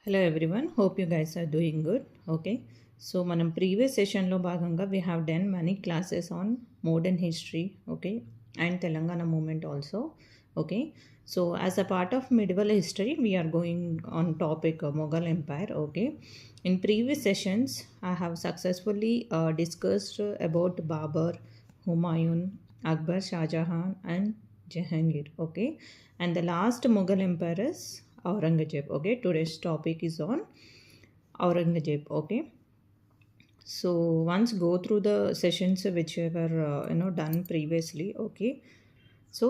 Hello everyone, hope you guys are doing good. Okay, so మనం previous సెషన్లో భాగంగా we have done many classes on modern history, okay, and Telangana movement also. Okay, so as a part of medieval history we are going on topic Mughal Empire. Okay, in previous sessions I have successfully discussed about Babur, Humayun, Akbar, Shah Jahan and Jahangir. Okay, and the last Mughal emperor is Aurangzeb. Okay, today's topic is on Aurangzeb. Okay, so once go through the sessions which were done previously. Okay, so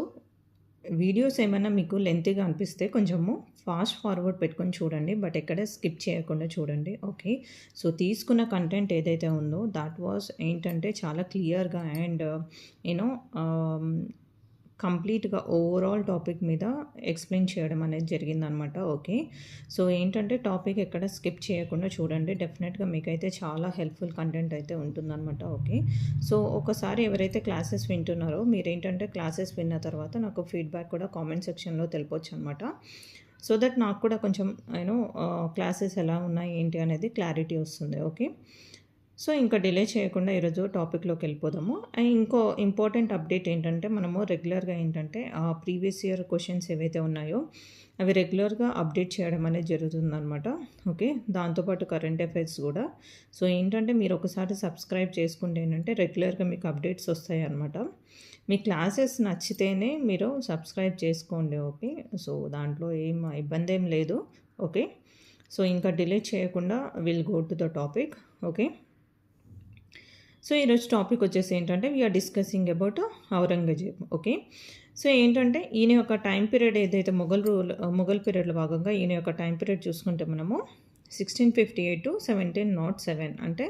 videos ఏమైనా మీకు లెంతీగా అనిపిస్తే కొంచెము fast forward పెట్టుకొని చూడండి, but ఎక్కడ skip చేయకుండా చూడండి. Okay, so తీసుకున్న కంటెంట్ ఏదైతే ఉందో దాట్ వాస్ ఏంటంటే చాలా క్లియర్గా అండ్ యూనో కంప్లీట్గా ఓవరాల్ టాపిక్ మీద ఎక్స్ప్లెయిన్ చేయడం అనేది జరిగిందనమాట. ఓకే, సో ఏంటంటే టాపిక్ ఎక్కడ స్కిప్ చేయకుండా చూడండి, డెఫినెట్గా మీకైతే చాలా హెల్ప్ఫుల్ కంటెంట్ అయితే ఉంటుందన్నమాట. ఓకే, సో ఒకసారి ఎవరైతే క్లాసెస్ వింటున్నారో మీరేంటంటే క్లాసెస్ విన్న తర్వాత నాకు ఫీడ్బ్యాక్ కూడా కామెంట్ సెక్షన్లో తెలిపొచ్చు అనమాట. సో దట్ నాకు కూడా కొంచెం క్లాసెస్ ఎలా ఉన్నాయి ఏంటి అనేది క్లారిటీ వస్తుంది. ఓకే, సో ఇంకా డిలే చేయకుండా ఈరోజు టాపిక్లోకి వెళ్ళిపోదాము. అండ్ ఇంకో ఇంపార్టెంట్ అప్డేట్ ఏంటంటే మనము రెగ్యులర్గా ఏంటంటే ప్రీవియస్ ఇయర్ క్వశ్చన్స్ ఏవైతే ఉన్నాయో అవి రెగ్యులర్గా అప్డేట్ చేయడం అనేది జరుగుతుందన్నమాట. ఓకే, దాంతోపాటు కరెంట్ అఫైర్స్ కూడా. సో ఏంటంటే మీరు ఒకసారి సబ్స్క్రైబ్ చేసుకుంటే ఏంటంటే రెగ్యులర్గా మీకు అప్డేట్స్ వస్తాయి అన్నమాట. మీ క్లాసెస్ నచ్చితేనే మీరు సబ్స్క్రైబ్ చేసుకోండి. ఓకే, సో దాంట్లో ఏం ఇబ్బంది ఏం లేదు. ఓకే, సో ఇంకా డిలే చేయకుండా will go to the topic. Okay, so ఈరోజు టాపిక్ వచ్చేసి ఏంటంటే we are discussing about Aurangzeb. Okay, so ఏంటంటే ఈయన యొక్క టైం పీరియడ్ ఏదైతే మొఘల్ పీరియడ్లో భాగంగా ఈయన యొక్క టైం పీరియడ్ చూసుకుంటే మనము 1658 to 1707 అంటే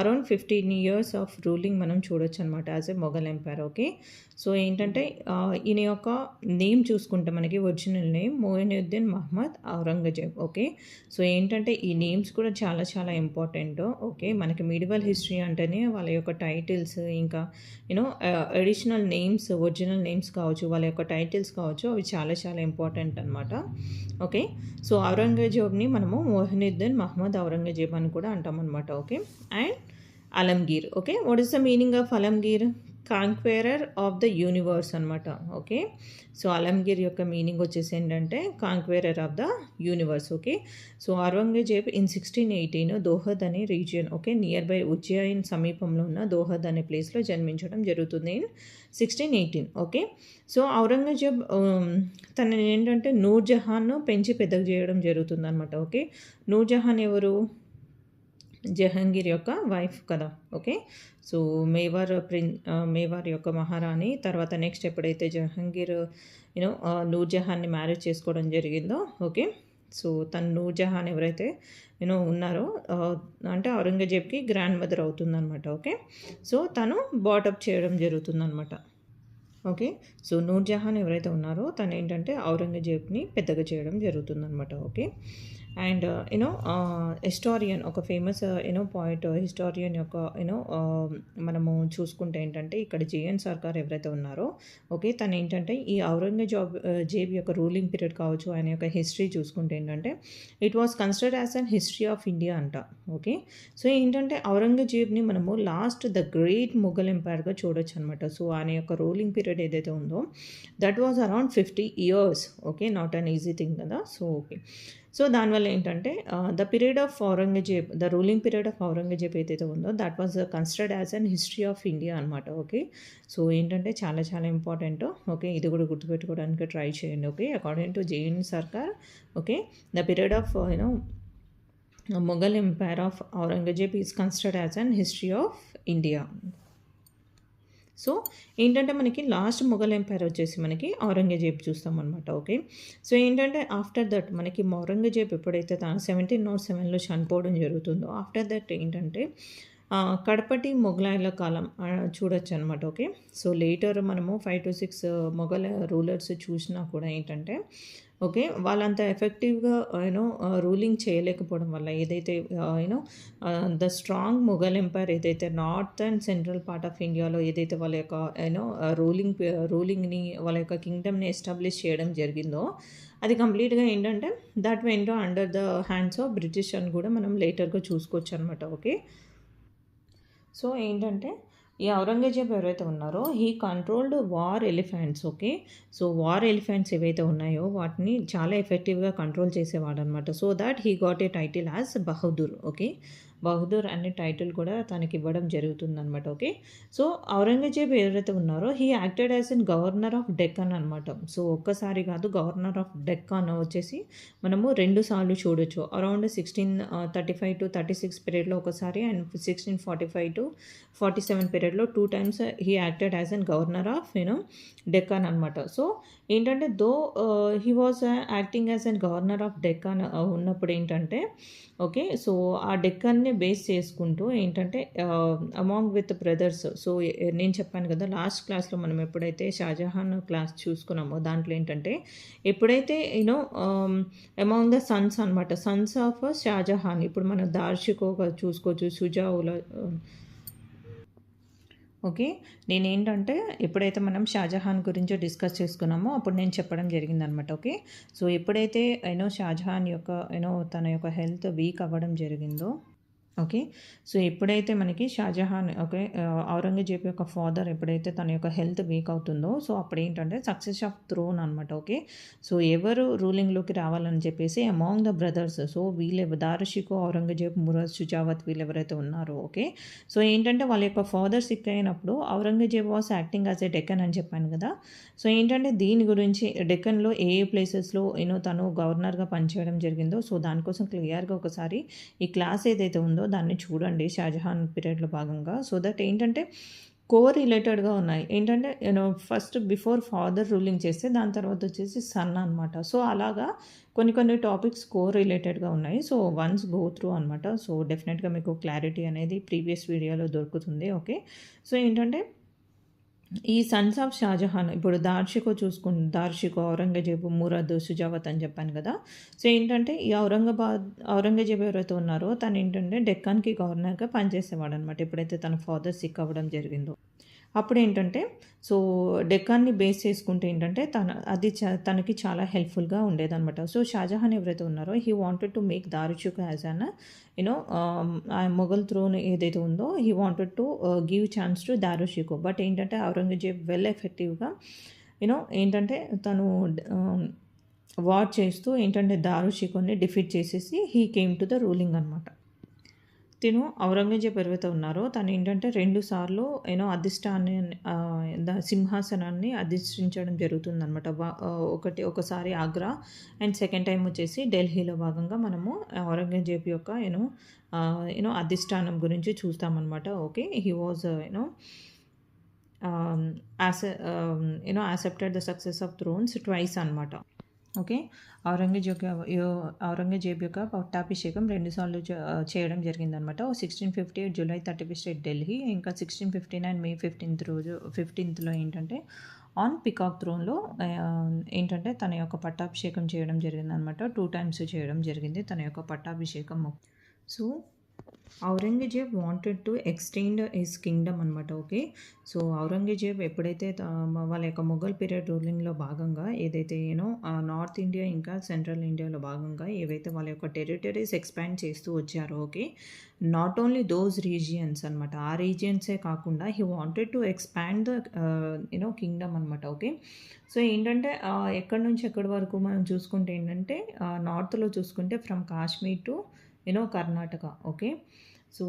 అరౌండ్ 15 years ఆఫ్ రూలింగ్ మనం చూడొచ్చు అనమాట as a Mughal empire. Okay, so ఏంటంటే ఈయన యొక్క నేమ్ చూసుకుంటే మనకి original name Moinuddin Muhammad Aurangzeb. Okay, so ఏంటంటే ఈ నేమ్స్ కూడా చాలా చాలా ఇంపార్టెంట్. ఓకే, మనకి మిడివల్ హిస్టరీ అంటేనే వాళ్ళ యొక్క టైటిల్స్ ఇంకా అడిషనల్ నేమ్స్ ఒరిజినల్ నేమ్స్ కావచ్చు, వాళ్ళ యొక్క టైటిల్స్ కావచ్చు, అవి చాలా చాలా ఇంపార్టెంట్ అనమాట. ఓకే, సో ఔరంగజేబ్ని మనము మొయినుద్దీన్ మహమ్మద్ ఔరంగజేబ్ అని కూడా అంటాం అనమాట. Okay, and Alamgir. Okay, what is the meaning of Alamgir? Conqueror of the universe అనమాట. ఓకే, సో అలంగీర్ యొక్క మీనింగ్ వచ్చేసి ఏంటంటే conqueror of the universe. Okay, so Aurangzeb in 1618 Dohad అనే region, okay, near by Ujjain సమీపంలో ఉన్న దోహద్ అనే ప్లేస్లో జన్మించడం జరుగుతుంది ఇన్ 1618. ఓకే, సో ఔరంగజేబ్ తనని ఏంటంటే నూర్జహాన్ను పెంచి పెద్దగా చేయడం జరుగుతుంది అనమాట. ఓకే, నూర్జహాన్ ఎవరు? జహంగీర్ యొక్క వైఫ్ కదా. ఓకే, సో మేవార్ యొక్క మహారాణి. తర్వాత నెక్స్ట్ ఎప్పుడైతే జహంగీర్ నూర్జహాన్ని మ్యారేజ్ చేసుకోవడం జరిగిందో, ఓకే, సో తను నూర్జహాన్ ఎవరైతే ఉన్నారో అంటే ఔరంగజేబ్కి గ్రాండ్ మదర్ అవుతుందన్నమాట. ఓకే, సో తను బాటప్ చేయడం జరుగుతుందన్నమాట. ఓకే, సో నూర్జహాన్ ఎవరైతే ఉన్నారో తను ఏంటంటే ఔరంగజేబ్ని పెద్దగా చేయడం జరుగుతుందన్నమాట. ఓకే, అండ్ హిస్టారియన్ ఒక ఫేమస్ పాయింట్ హిస్టారియన్ యొక్క మనము చూసుకుంటే ఏంటంటే ఇక్కడ జేఎన్ సర్కార్ ఎవరైతే ఉన్నారో, ఓకే, తను ఏంటంటే ఈ ఔరంగజేబ్ యొక్క రూలింగ్ పీరియడ్ కావచ్చు, ఆయన యొక్క హిస్టరీ చూసుకుంటే ఏంటంటే it was considered as an history of India అంట. ఓకే, సో ఏంటంటే ఔరంగజేబ్ని మనము లాస్ట్ ద గ్రేట్ ముఘల్ ఎంపైర్గా చూడొచ్చు అనమాట. సో ఆయన యొక్క రూలింగ్ పీరియడ్ ఏదైతే ఉందో that was around 50 years. Okay, not an easy thing కదా. సో ఓకే, సో దానివల్ల ఏంటంటే the period of Aurangzeb, the ruling period of Aurangzeb ఏదైతే ఉందో that was considered as an history of India అనమాట. ఓకే, సో ఏంటంటే చాలా చాలా ఇంపార్టెంట్. ఓకే, ఇది కూడా గుర్తుపెట్టుకోవడానికి ట్రై చేయండి. Okay, according to JN Sarkar, okay, the period of Mughal empire of Aurangzeb is considered as an history of India. So ఏంటంటే మనకి లాస్ట్ మొఘల్ ఎంపైర్ వచ్చేసి మనకి ఔరంగజేబ్ చూస్తాం అనమాట. ఓకే, సో ఏంటంటే ఆఫ్టర్ దట్ మనకి ఔరంగజేబ్ ఎప్పుడైతే తను 1707లో చనిపోవడం జరుగుతుందో ఆఫ్టర్ దట్ ఏంటంటే కడపటి మొఘలాయుల కాలం చూడొచ్చు అనమాట. ఓకే, సో లేటర్ మనము 5 to 6 మొఘల్ రూలర్స్ చూసినా కూడా ఏంటంటే ఓకే, వాళ్ళంత ఎఫెక్టివ్గా రూలింగ్ చేయలేకపోవడం వల్ల ఏదైతే ద స్ట్రాంగ్ మొఘల్ ఎంపైర్ ఏదైతే north and central part of ఇండియాలో ఏదైతే వాళ్ళ యొక్క రూలింగ్ని వాళ్ళ యొక్క కింగ్డమ్ని ఎస్టాబ్లిష్ చేయడం జరిగిందో అది కంప్లీట్‌గా ఏంటంటే that went under the hands of British అని కూడా మనం లేటర్‌గా చూసుకోవచ్చనమాట. ఓకే. సో, ఏంటంటే ఈ ఔరంగజేబ్ ఎవరైతే ఉన్నారో he controlled war elephants. Okay. So, war elephants ఏవైతే ఉన్నాయో వాటిని చాలా ఎఫెక్టివ్‌గా కంట్రోల్ చేసేవాడనమాట. So that he got a title as Bahadur. Okay. Bahadur అనే టైటిల్ కూడా తనకివ్వడం జరుగుతుందనమాట. ఓకే. సో, ఔరంగజేబ్ ఎవరైతే ఉన్నారో he acted as an governor of Deccan అనమాట. సో, ఒక్కసారి కాదు, గవర్నర్ ఆఫ్ డెక్కన్ వచ్చేసి మనము 2 సార్లు చూడొచ్చు. అరౌండ్ 1635-36 పీరియడ్‌లో ఒకసారి అండ్ 1645-47 పీరియడ్‌లో 2 times he acted as an governor of Deccan అనమాట. సో, ఏంటంటే he was acting as an governor of Deccan ఉన్నప్పుడు ఏంటంటే ఓకే. సో, ఆ డెక్కన్‌ని బేస్ చేసుకుంటూ ఏంటంటే అమాంగ్ విత్ బ్రదర్స్. సో, నేను చెప్పాను కదా! లాస్ట్ క్లాస్‌లో మనం ఎప్పుడైతే షాజహాన్ క్లాస్ చూసుకున్నామో దాంట్లో ఏంటంటే ఎప్పుడైతే అమాంగ్ ద సన్స్ అనమాట. Sons of Shahjahan. ఇప్పుడు మనం దార్షికోగా చూసుకోవచ్చు. షుజావుల ఓకే. నేనేంటంటే ఎప్పుడైతే మనం షాజహాన్ గురించి డిస్కస్ చేసుకున్నామో అప్పుడు నేను చెప్పడం జరిగిందనమాట. ఓకే. సో, ఎప్పుడైతే షాజహాన్ యొక్క తన యొక్క హెల్త్ వీక్ అవ్వడం జరిగిందో ఓకే. సో, ఎప్పుడైతే మనకి షాజహాన్ ఓకే. ఔరంగజేబ్ యొక్క ఫాదర్ ఎప్పుడైతే తన యొక్క హెల్త్ వీక్ అవుతుందో సో, అప్పుడేంటంటే సక్సెస్ ఆఫ్ థ్రోన్ అనమాట. ఓకే. సో, ఎవరు రూలింగ్‌లోకి రావాలని చెప్పేసి among the brothers. So, Darashikoh, Aurangzeb, Murad, Shujavat వీళ్ళెవరైతే ఉన్నారో ఓకే. సో, ఏంటంటే వాళ్ళ యొక్క ఫాదర్ సిక్ అయినప్పుడు Aurangzeb was acting as a Deccan అని చెప్పాను కదా! సో, ఏంటంటే దీని గురించి డెక్కన్‌లో ఏ ఏ ప్లేసెస్‌లో తను గవర్నర్‌గా పనిచేయడం జరిగిందో సో, దానికోసం క్లియర్‌గా ఒకసారి ఈ క్లాస్ ఏదైతే ఉందో దాన్ని చూడండి షాజహాన్ పీరియడ్‌లో భాగంగా. సో దట్ ఏంటంటే రిలేటెడ్‌గా ఉన్నాయి. ఏంటంటే ఫస్ట్ బిఫోర్ ఫాదర్ రూలింగ్ చేస్తే దాని తర్వాత వచ్చేసి సన్ అనమాట. సో, అలాగా కొన్ని కొన్ని టాపిక్స్ రిలేటెడ్‌గా ఉన్నాయి. సో, వన్స్ గో త్రూ అనమాట. సో, డెఫినెట్‌గా మీకు క్లారిటీ అనేది ప్రీవియస్ వీడియోలో దొరుకుతుంది. ఓకే. సో, ఏంటంటే ఈ సన్స్ ఆఫ్ షాజహాన్ ఇప్పుడు దార్షికో, ఔరంగజేబు, మురాద్, షుజావత్ అని చెప్పాను కదా! సో, ఏంటంటే ఈ ఔరంగజేబు ఎవరైతే ఉన్నారో తను ఏంటంటే డెక్కాన్‌కి గవర్నర్‌గా పనిచేసేవాడనమాట. ఎప్పుడైతే తన ఫాదర్ సిక్ అవ్వడం జరిగిందో. అప్పుడేంటంటే సో, డెక్కాన్‌ని బేస్ చేసుకుంటే ఏంటంటే తనకి చాలా హెల్ప్‌ఫుల్‌గా ఉండేదనమాట. సో, షాజహాన్ ఎవరైతే ఉన్నారో he wanted to make Darashikoh as an ah Mughal throne ఏదైతే ఉందో he wanted to give chance to Darashikoh. But ఏంటంటే ఔరంగజేబ్ వెల్ ఎఫెక్టివ్‌గా ఏంటంటే తను వార్ చేస్తూ ఏంటంటే దారుషికోని డిఫీట్ చేసేసి he came to the ruling అనమాట. ఔరంగజేబ్ ఎవరైతే ఉన్నారో తను ఏంటంటే 2 సార్లు అధిష్టాన్ని సింహాసనాన్ని అధిష్ఠించడం జరుగుతుందనమాట. ఒకసారి ఆగ్రా అండ్ సెకండ్ టైం వచ్చేసి ఢిల్లీలో భాగంగా మనము ఔరంగజేబ్ యొక్క అధిష్టానం గురించి చూస్తామన్నమాట. Okay. He was accepted the success of thrones twice అనమాట. ఓకే. ఔరంగజేబ్ యొక్క పట్టాభిషేకం 2 సార్లు చేయడం జరిగిందనమాట. 1658 జూలై 31 ఢిల్లీ, ఇంకా 1659 మే 15థ్‌లో ఏంటంటే ఆన్ పికాక్ థ్రోన్‌లో ఏంటంటే తన యొక్క పట్టాభిషేకం చేయడం జరిగిందనమాట. 2 టైమ్స్ చేయడం జరిగింది తన యొక్క పట్టాభిషేకం. So, Aurangzeb wanted to extend his Kingdom అనమాట. ఓకే. సో, ఔరంగజేబ్ ఎప్పుడైతే వాళ్ళ యొక్క మొఘల్ పీరియడ్ రూలింగ్‌లో భాగంగా ఏదైతే నార్త్ ఇండియా ఇంకా సెంట్రల్ ఇండియాలో భాగంగా ఏవైతే వాళ్ళ యొక్క టెరిటరీస్ ఎక్స్పాండ్ చేస్తూ వచ్చారో okay. Not only those regions అనమాట. ఆ రీజియన్సే కాకుండా he wanted to expand the Kingdom అనమాట. ఓకే. సో, ఏంటంటే ఎక్కడి నుంచి ఎక్కడి వరకు మనం చూసుకుంటే ఏంటంటే నార్త్‌లో చూసుకుంటే from Kashmir to Karnataka. Okay. So,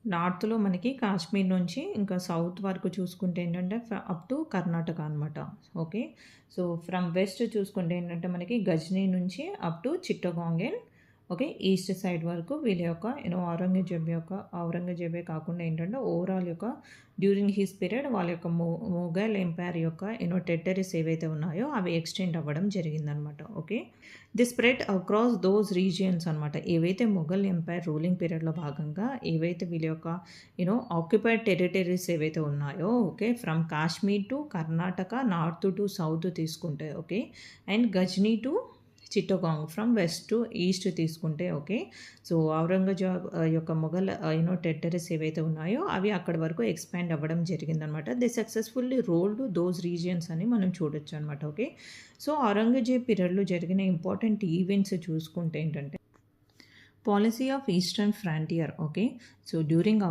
నార్త్‌లో మనకి కాశ్మీర్ నుంచి ఇంకా సౌత్ వరకు చూసుకుంటే ఏంటంటే అప్ టు కర్ణాటక అనమాట. ఓకే. సో, ఫ్రమ్ వెస్ట్ చూసుకుంటే ఏంటంటే మనకి గజ్నీ నుంచి up to Chittagong okay. East side వరకు వీళ్ళ యొక్క ఔరంగజేబే కాకుండా ఏంటంటే ఓవరాల్ యొక్క డ్యూరింగ్ హిస్ పీరియడ్ వాళ్ళ యొక్క మొఘల్ ఎంపైర్ యొక్క టెరిటరీస్ ఏవైతే ఉన్నాయో అవి ఎక్స్టెండ్ అవ్వడం జరిగిందనమాట. Okay. The spread across those regions అనమాట. ఏవైతే మొఘల్ ఎంపైర్ రూలింగ్ పీరియడ్‌లో భాగంగా ఏవైతే వీళ్ళ యొక్క ఆక్యుపైడ్ టెరిటరీస్ ఏవైతే ఉన్నాయో okay. From Kashmir to Karnataka, north to south తీసుకుంటే okay. And Ghazni to Chittagong from west to east తీసుకుంటే ఓకే. సో ఔరంగజేబ్ యొక్క మొఘల్ టెరిటరీస్ ఏవైతే ఉన్నాయో అవి అక్కడి వరకు ఎక్స్పాండ్ అవ్వడం జరిగిందనమాట. They successfully ruled those regions అని మనం చూడొచ్చు అనమాట. ఓకే. సో ఔరంగజేబ్ పీరియడ్లో జరిగిన ఇంపార్టెంట్ ఈవెంట్స్ చూసుకుంటే ఏంటంటే policy of eastern frontier. Okay. So during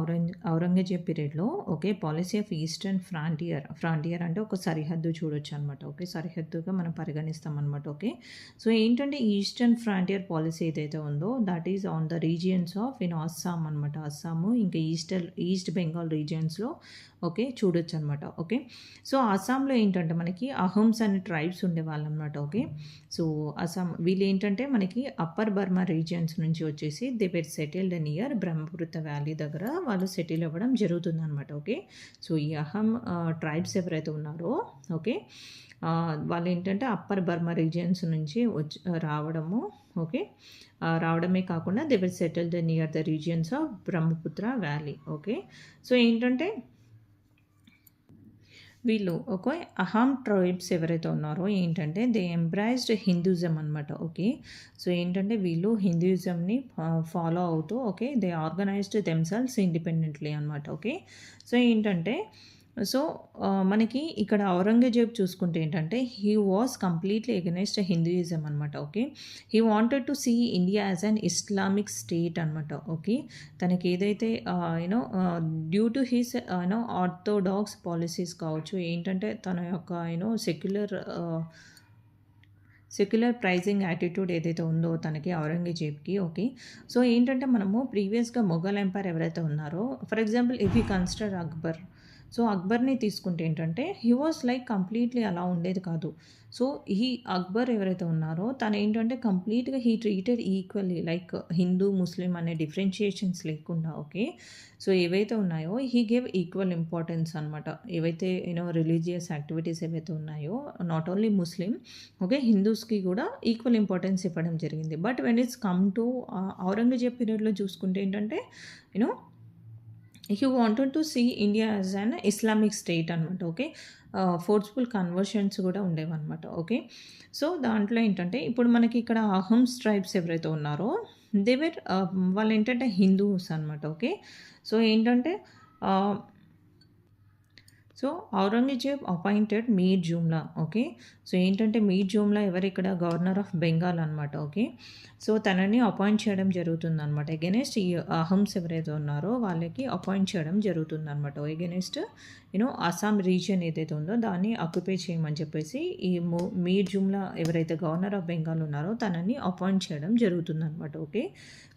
Aurangzeb పీరియడ్లో okay policy of eastern frontier అంటే ఒక సరిహద్దు చూడొచ్చు అనమాట. ఓకే. సరిహద్దుగా మనం పరిగణిస్తాం అనమాట. ఓకే. సో ఏంటంటే ఈస్టర్న్ ఫ్రాంటియర్ పాలసీ ఏదైతే ఉందో that is on the regions of Assam అనమాట. అస్సాము ఇంకా ఈస్ట్ బెంగాల్ రీజియన్స్లో ఓకే చూడొచ్చు అనమాట. ఓకే. సో అస్సాంలో ఏంటంటే మనకి అహమ్స్ అనే ట్రైబ్స్ ఉండేవాళ్ళు అనమాట. ఓకే. సో అస్సాం వీళ్ళు ఏంటంటే మనకి అప్పర్ బర్మా రీజియన్స్ నుంచి వచ్చేసి they were settled near Brahmaputra valley దగ్గర వాళ్ళు సెటిల్ అవ్వడం జరుగుతుంది అనమాట. ఓకే. సో ఈ అహం ట్రైబ్స్ ఎవరైతే ఉన్నారో ఓకే వాళ్ళు ఏంటంటే అప్పర్ బర్మా రీజియన్స్ నుంచి రావడము ఓకే రావడమే కాకుండా they were settled near the regions of Brahmaputra valley. Okay. So ఏంటంటే వీళ్ళు ఒక అహాం ట్రైబ్స్ ఎవరైతే ఉన్నారో ఏంటంటే దే ఎంబ్రైజ్డ్ హిందూయిజం అనమాట. ఓకే. సో ఏంటంటే వీళ్ళు హిందూయిజంని ఫాలో అవుతూ okay they organized themselves independently అనమాట. ఓకే. సో ఏంటంటే సో మనకి ఇక్కడ ఔరంగజేబ్ చూసుకుంటే ఏంటంటే he was completely against Hinduism అనమాట. Okay. He wanted to see India as an Islamic state అనమాట. ఓకే. తనకి ఏదైతే due to his orthodox policies కావచ్చు ఏంటంటే తన యొక్క సెక్యులర్ ప్రైజింగ్ యాటిట్యూడ్ ఏదైతే ఉందో తనకి ఔరంగజేబ్కి. ఓకే. సో ఏంటంటే మనము ప్రీవియస్గా మొఘల్ ఎంపైర్ ఎవరైతే ఉన్నారో for example if you consider Akbar. So అక్బర్ని తీసుకుంటే ఏంటంటే హీ వాస్ లైక్ కంప్లీట్లీ అలా ఉండేది కాదు. సో అక్బర్ ఎవరైతే ఉన్నారో తను ఏంటంటే కంప్లీట్గా he treated equally like Hindu Muslim అనే డిఫరెన్షియేషన్స్ లేకుండా ఓకే. సో ఏవైతే ఉన్నాయో హీ గేవ్ ఈక్వల్ ఇంపార్టెన్స్ అనమాట. ఏవైతే రిలీజియస్ యాక్టివిటీస్ ఏవైతే ఉన్నాయో నాట్ ఓన్లీ ముస్లిం ఓకే హిందూస్కి కూడా ఈక్వల్ ఇంపార్టెన్స్ ఇవ్వడం జరిగింది. But when it's come to Aurangzeb పీరియడ్లో చూసుకుంటే ఏంటంటే he wanted to see India as an Islamic state అనమాట. ఓకే. ఫోర్స్ఫుల్ కన్వర్షన్స్ కూడా ఉండేవన్నమాట. ఓకే. సో దాంట్లో ఏంటంటే ఇప్పుడు మనకి ఇక్కడ అహమ్స్ ట్రైబ్స్ ఎవరైతే ఉన్నారో దేవేర్ వాళ్ళు ఏంటంటే హిందూస్ అనమాట. ఓకే. సో ఏంటంటే సో ఔరంగజేబ్ అపాయింటెడ్ మీర్ జుమ్లా. ఓకే. సో ఏంటంటే మీర్ జుమ్లా ఎవరు ఇక్కడ గవర్నర్ ఆఫ్ బెంగాల్ అనమాట. ఓకే. సో తనని అపాయింట్ చేయడం జరుగుతుంది అనమాట. ఎగెనెస్ట్ ఈ అహమ్స్ ఎవరైతే ఉన్నారో వాళ్ళకి అపాయింట్ చేయడం జరుగుతుంది అనమాట. ఎగెనెస్ట్ అస్సాం రీజియన్ ఏదైతే ఉందో దాన్ని ఆక్యుపై చేయమని చెప్పేసి ఈ మీర్ జుమ్లా ఎవరైతే గవర్నర్ ఆఫ్ బెంగాల్ ఉన్నారో తనని అపాయింట్ చేయడం జరుగుతుంది అనమాట. ఓకే.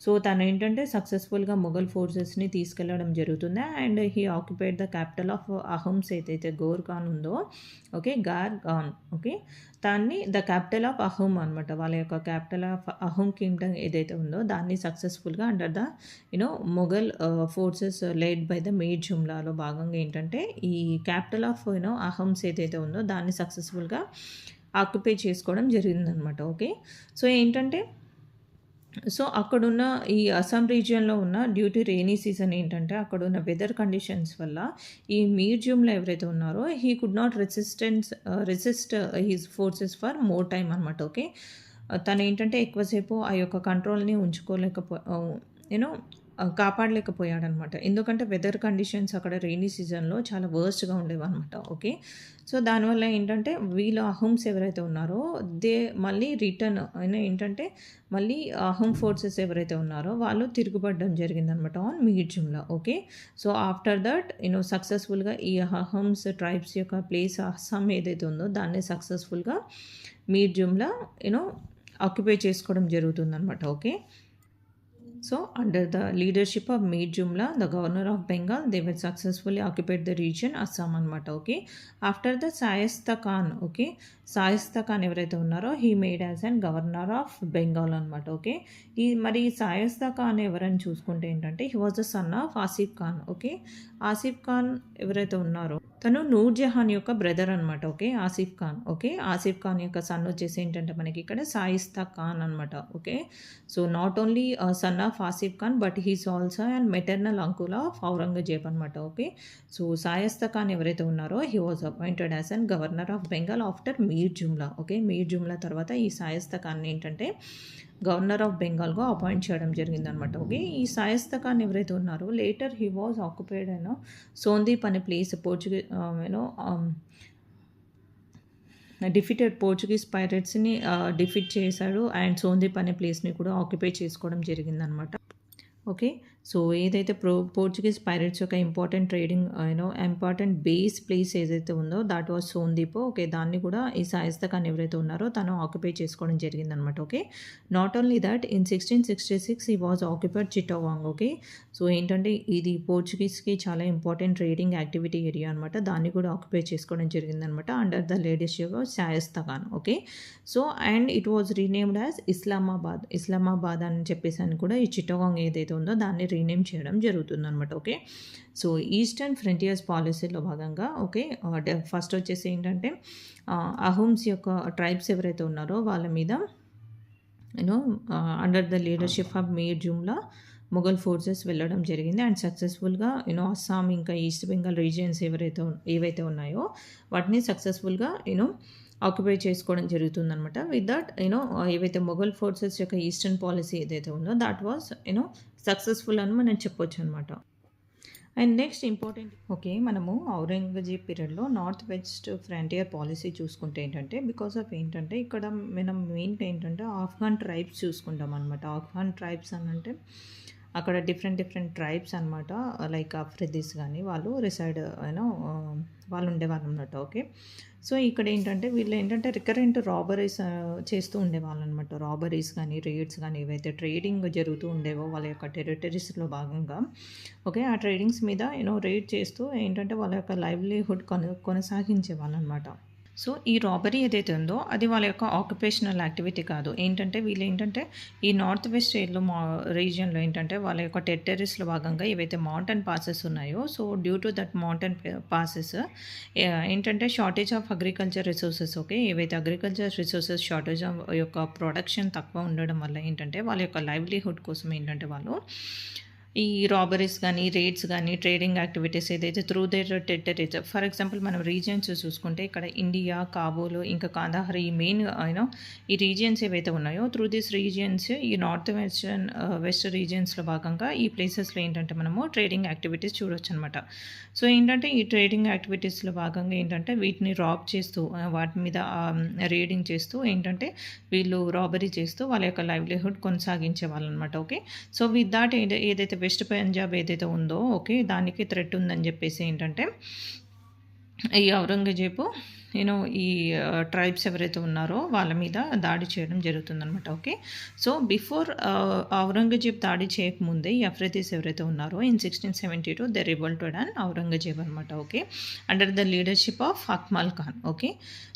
సో తను ఏంటంటే సక్సెస్ఫుల్గా మొఘల్ ఫోర్సెస్ని తీసుకెళ్లడం జరుగుతుంది and he occupied the capital of Ahoms ఏదైతే గోర్ఖాన్ ఉందో ఓకే గార్గాన్. ఓకే. దాన్ని ద క్యాపిటల్ ఆఫ్ అహోమ్ అనమాట. వాళ్ళ యొక్క క్యాపిటల్ ఆఫ్ అహోమ్ కింగ్డమ్ ఏదైతే ఉందో దాన్ని సక్సెస్ఫుల్గా under the Mughal forces led by the Mir జుమ్లాలో భాగంగా ఏంటంటే ఈ క్యాపిటల్ ఆఫ్ అహమ్స్ ఏదైతే ఉందో దాన్ని సక్సెస్ఫుల్గా ఆక్యుపై చేసుకోవడం జరిగిందనమాట. ఓకే. సో ఏంటంటే సో అక్కడున్న ఈ అస్సాం రీజియన్లో ఉన్న డ్యూ టు రెయినీ సీజన్ ఏంటంటే అక్కడున్న వెదర్ కండిషన్స్ వల్ల ఈ మీర్ జుమ్లా ఎవరైతే ఉన్నారో he could not resist his forces for more time అనమాట. ఓకే. తను ఏంటంటే ఎక్కువసేపు ఆ యొక్క కంట్రోల్ని కాపాడలేకపోయాడనమాట. ఎందుకంటే వెదర్ కండిషన్స్ అక్కడ రెయినీ సీజన్లో చాలా వర్స్ట్గా ఉండేవన్నమాట. ఓకే. సో దానివల్ల ఏంటంటే వీళ్ళు అహమ్స్ ఎవరైతే ఉన్నారో మళ్ళీ రిటర్న్ ఏంటంటే మళ్ళీ అహమ్ ఫోర్సెస్ ఎవరైతే ఉన్నారో వాళ్ళు తిరుగుబడడం జరిగిందనమాట on Mir Jumla. Okay. So after that సక్సెస్ఫుల్గా ఈ అహమ్స్ ట్రైబ్స్ యొక్క ప్లేస్ అస్సాం ఏదైతే ఉందో దాన్ని సక్సెస్ఫుల్గా మీర్ జుమ్లా ఆక్యుపై చేసుకోవడం జరుగుతుందనమాట. Okay. So, under the leadership of Mir Jumla, the governor of Bengal, they were successfully occupied the region Assam anamata. Okay. After the Sayasta Khan, okay, Sayasta Khan ఎవరైతే ఉన్నారో he made as an governor of Bengal అనమాట. Okay. మరి సాయస్తా ఖాన్ ఎవరని చూసుకుంటే ఏంటంటే he was the son of Asif Khan. Okay. Asif Khan ఎవరైతే ఉన్నారో తను నూర్జహాన్ యొక్క బ్రదర్ అనమాట. ఓకే. ఆసిఫ్ ఖాన్. ఓకే. ఆసిఫ్ ఖాన్ యొక్క సన్ వచ్చేసి ఏంటంటే మనకి ఇక్కడ సాయిస్తా ఖాన్ అనమాట. Okay. So not only son son of Asif Khan, but he's also and maternal uncle of Aurangzeb అనమాట. ఓకే. సో సాయస్తా ఖాన్ ఎవరైతే ఉన్నారో he was appointed as an governor of Bengal after Mir Jumla. Okay. Mir Jumla తర్వాత ఈ సాయస్తా ఖాన్ ఏంటంటే గవర్నర్ ఆఫ్ బెంగాల్గా అపాయింట్ చేయడం జరిగిందనమాట. ఓకే. ఈ సాయస్తా ఖాన్ ఎవరైతే ఉన్నారో లేటర్ హీ వాజ్ ఆక్యుపైడ్ అయినా సోందీప్ అనే ప్లేస్ డిఫీటెడ్ పోర్చుగీస్ పైరేట్స్ని డిఫీట్ చేశాడు అండ్ సోందీప్ అనే ప్లేస్ని కూడా ఆక్యుపై చేసుకోవడం జరిగిందనమాట. ఓకే. సో ఏదైతే పోర్చుగీస్ పైరేట్స్ యొక్క important trading important base place ఏదైతే ఉందో దాట్ వాజ్ సోందీప్. ఓకే. దాన్ని కూడా ఈ సాయస్తా ఖాన్ ఎవరైతే ఉన్నారో తను ఆక్యుపై చేసుకోవడం జరిగిందనమాట. Okay. Not only that in 1666 ఈ వాజ్ ఆక్యుపైడ్ చిట్టోగాంగ్. ఓకే. సో ఏంటంటే ఇది పోర్చుగీస్కి చాలా ఇంపార్టెంట్ ట్రేడింగ్ యాక్టివిటీ ఏరియా అనమాట. దాన్ని కూడా ఆక్యుపై చేసుకోవడం జరిగిందనమాట under the leadership of Shaista Khan. Okay. So and it was renamed as Islamabad అని చెప్పేసి అని కూడా ఈ చిట్టోగాంగ్ ఏదైతే ఉందో దాన్ని రీనేమ్ చేయడం జరుగుతుందన్నమాట. ఓకే. సో ఈస్టర్న్ ఫ్రంటియర్స్ పాలసీలో భాగంగా ఓకే ఫస్ట్ వచ్చేసి ఏంటంటే అహూమ్స్ యొక్క ట్రైబ్స్ ఎవరైతే ఉన్నారో వాళ్ళ మీద under the leadership of Mir jumla Mughal forces వెళ్ళడం జరిగింది అండ్ సక్సెస్ఫుల్గా అస్సాం ఇంకా ఈస్ట్ బెంగాల్ రీజియన్స్ ఏవైతే ఉన్నాయో వాటిని సక్సెస్ఫుల్గా ఆక్యుపై చేసుకోవడం జరుగుతుందనమాట. విత్ దట్ ఏవైతే మొఘల్ ఫోర్సెస్ యొక్క ఈస్టర్న్ పాలసీ ఏదైతే ఉందో దాట్ వాజ్ సక్సెస్ఫుల్ అని మనం చెప్పొచ్చు అనమాట. అండ్ నెక్స్ట్ ఇంపార్టెంట్ ఓకే మనము ఔరంగజేబ్ పీరియడ్లో నార్త్ వెస్ట్ ఫ్రంటియర్ పాలసీ చూసుకుంటే ఏంటంటే బికాస్ ఆఫ్ ఏంటంటే ఇక్కడ మనం మెయిన్గా ఏంటంటే ఆఫ్ఘన్ ట్రైబ్స్ చూసుకుంటాం అనమాట. ఆఫ్ఘన్ ట్రైబ్స్ అని అంటే అక్కడ డిఫరెంట్ ట్రైబ్స్ అనమాట. లైక్ అఫ్రిదీస్ కానీ వాళ్ళు వాళ్ళు ఉండేవాళ్ళు అన్నమాట. ఓకే. సో ఇక్కడ ఏంటంటే వీళ్ళు ఏంటంటే రికరెంట్ రాబరీస్ చేస్తూ ఉండేవాళ్ళు అనమాట. రాబరీస్ కానీ రేడ్స్ కానీ ఏవైతే ట్రేడింగ్ జరుగుతూ ఉండేవో వాళ్ళ యొక్క టెరిటరీస్లో భాగంగా ఓకే ఆ ట్రేడింగ్స్ మీద రేడ్ చేస్తూ ఏంటంటే వాళ్ళ యొక్క లైవ్లీహుడ్ కొనసాగించేవాళ్ళు అనమాట. సో ఈ రాబరీ ఏదైతే ఉందో అది వాళ్ళ యొక్క ఆక్యుపేషనల్ యాక్టివిటీ కాదు. ఏంటంటే వీళ్ళు ఏంటంటే ఈ నార్త్ వెస్ట్ రీజియన్లో ఏంటంటే వాళ్ళ యొక్క టెరిటరీస్లో భాగంగా ఏవైతే మౌంటైన్ పాసెస్ ఉన్నాయో so due to that mountain passes ఏంటంటే shortage of agriculture resources okay ఏవైతే అగ్రికల్చర్ రిసోర్సెస్ షార్టేజ్ యొక్క ప్రొడక్షన్ తక్కువ ఉండడం వల్ల ఏంటంటే వాళ్ళ యొక్క లైవ్లీహుడ్ కోసం ఏంటంటే వాళ్ళు ఈ రాబరీస్ కానీ రేట్స్ కానీ ట్రేడింగ్ యాక్టివిటీస్ ఏదైతే through there territories for example మనం రీజియన్స్ చూసుకుంటే ఇక్కడ ఇండియా కాబూల్ ఇంకా కాందహార్ ఈ మెయిన్ ఈ రీజియన్స్ ఏవైతే ఉన్నాయో త్రూ దిస్ రీజియన్స్ ఈ నార్త్ వెస్ట్ రీజియన్స్లో భాగంగా ఈ ప్లేసెస్లో ఏంటంటే మనము ట్రేడింగ్ యాక్టివిటీస్ చూడొచ్చు అనమాట. సో ఏంటంటే ఈ ట్రేడింగ్ యాక్టివిటీస్లో భాగంగా ఏంటంటే వీటిని రాబ్ చేస్తూ వాటి మీద రేడింగ్ చేస్తూ ఏంటంటే వీళ్ళు రాబరీ చేస్తూ వాళ్ళ యొక్క లైవ్లీహుడ్ కొనసాగించే వాళ్ళు అనమాట. ఓకే. సో విత్ దాట్ ఏదైతే వెస్ట్ పంజాబ్ ఏదైతే ఉందో ఓకే దానికి థ్రెట్ ఉందని చెప్పేసి ఏంటంటే ఈ ఔరంగజేబు ఈ ట్రైబ్స్ ఎవరైతే ఉన్నారో వాళ్ళ మీద దాడి చేయడం జరుగుతుందనమాట. ఓకే. సో బిఫోర్ ఔరంగజేబ్ దాడి చేయకముందే ఈ అఫ్రిదీస్ ఎవరైతే ఉన్నారో in 1672 they revolted and Aurangzeb అనమాట. Okay. Under the leadership of Akmal Khan. Okay.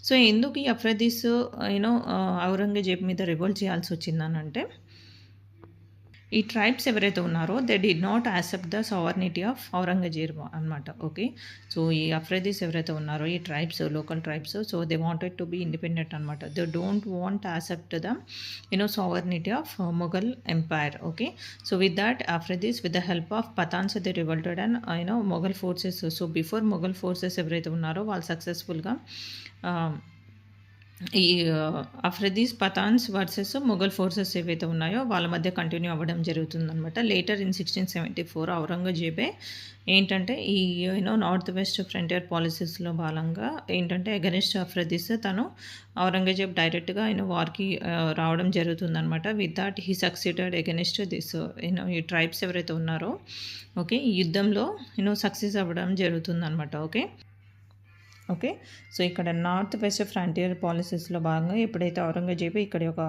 So ఎందుకు ఈ అఫ్రిదీస్ ఔరంగజేబ్ మీద రివోల్ట్ చేయాల్సి వచ్చిందనంటే ఈ ట్రైబ్స్ ఎవరైతే ఉన్నారో they did not accept the sovereignty of Aurangzeb అనమాట. ఓకే. సో ఈ అఫ్రిదీస్ ఎవరైతే ఉన్నారో ఈ tribes local tribes so they wanted to be independent అనమాట. They don't want accept the sovereignty of Mughal empire. Okay. So with that Afridis with the help of Pathans they revolted and Mughal forces so before Mughal forces ఎవరైతే ఉన్నారో వాళ్ళు సక్సెస్ఫుల్గా ఈ Afridis Pathans versus Mughal forces ఏవైతే ఉన్నాయో వాళ్ళ మధ్య కంటిన్యూ అవ్వడం జరుగుతుందనమాట. లేటర్ ఇన్ 1674 ఔరంగజేబే ఏంటంటే ఈ నార్త్ వెస్ట్ ఫ్రంటియర్ పాలసీస్లో భాగంగా ఏంటంటే అగెనిస్ట్ అఫ్రిదీస్ తను ఔరంగజేబ్ డైరెక్ట్గా వార్కి రావడం జరుగుతుందనమాట. With that he succeeded against this ఈ ట్రైబ్స్ ఎవరైతే ఉన్నారో ఓకే ఈ యుద్ధంలో సక్సెస్ అవ్వడం జరుగుతుందనమాట. ఓకే. ఓకే. సో ఇక్కడ నార్త్ వెస్ట్ ఫ్రంటియర్ పాలసీస్లో భాగంగా ఎప్పుడైతే ఔరంగజేబు ఇక్కడ ఒక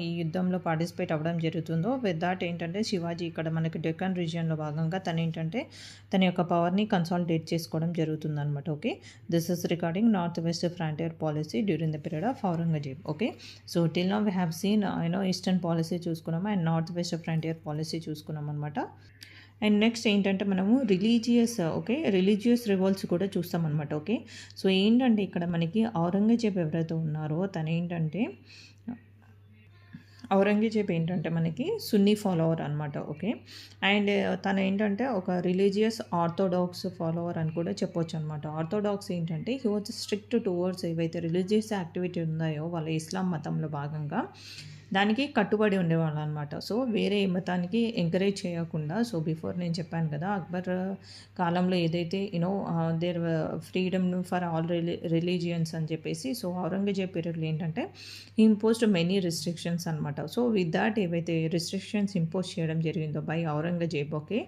ఈ యుద్ధంలో పార్టిసిపేట్ అవ్వడం జరుగుతుందో విత్ దాట్ ఏంటంటే శివాజీ ఇక్కడ మనకి డెక్కన్ రీజియన్లో భాగంగా తన యొక్క పవర్ని కన్సాలిడేట్ చేసుకోవడం జరుగుతుందన్నమాట. Okay. This is regarding north west frontier policy during the period of Aurangzeb. Okay. So till now we have seen eastern policy చూసుకున్నాము and north west frontier policy చూసుకున్నాం అనమాట. అండ్ నెక్స్ట్ ఏంటంటే మనము రిలీజియస్ రివోల్ట్స్ కూడా చూస్తామన్నమాట. Okay. So ఏంటంటే ఇక్కడ మనకి ఔరంగజేబ్ ఎవరైతే ఉన్నారో తను ఏంటంటే ఔరంగజేబ్ ఏంటంటే మనకి సున్నీ ఫాలోవర్ అనమాట. ఓకే. అండ్ తను ఏంటంటే ఒక రిలీజియస్ ఆర్థోడాక్స్ ఫాలోవర్ అని కూడా చెప్పొచ్చు అనమాట. ఆర్థోడాక్స్ ఏంటంటే హీ వాజ్ స్ట్రిక్ట్ టువర్డ్స్ ఏవైతే రిలీజియస్ యాక్టివిటీ ఉన్నాయో వాళ్ళ ఇస్లాం మతంలో భాగంగా దానికి కట్టుబడి ఉండేవాళ్ళు అనమాట. సో వేరే మతానికి ఎంకరేజ్ చేయకుండా, సో బిఫోర్ నేను చెప్పాను కదా అక్బర్ కాలంలో ఏదైతే there freedom for all religions అని చెప్పేసి, సో ఔరంగజేబ్ పీరియడ్లో ఏంటంటే ఇంపోజ్డ్ మెనీ రిస్ట్రిక్షన్స్ అనమాట. సో విత్ దాట్ ఏవైతే రిస్ట్రిక్షన్స్ ఇంపోజ్ చేయడం జరిగిందో బై ఔరంగజేబ్, ఓకే.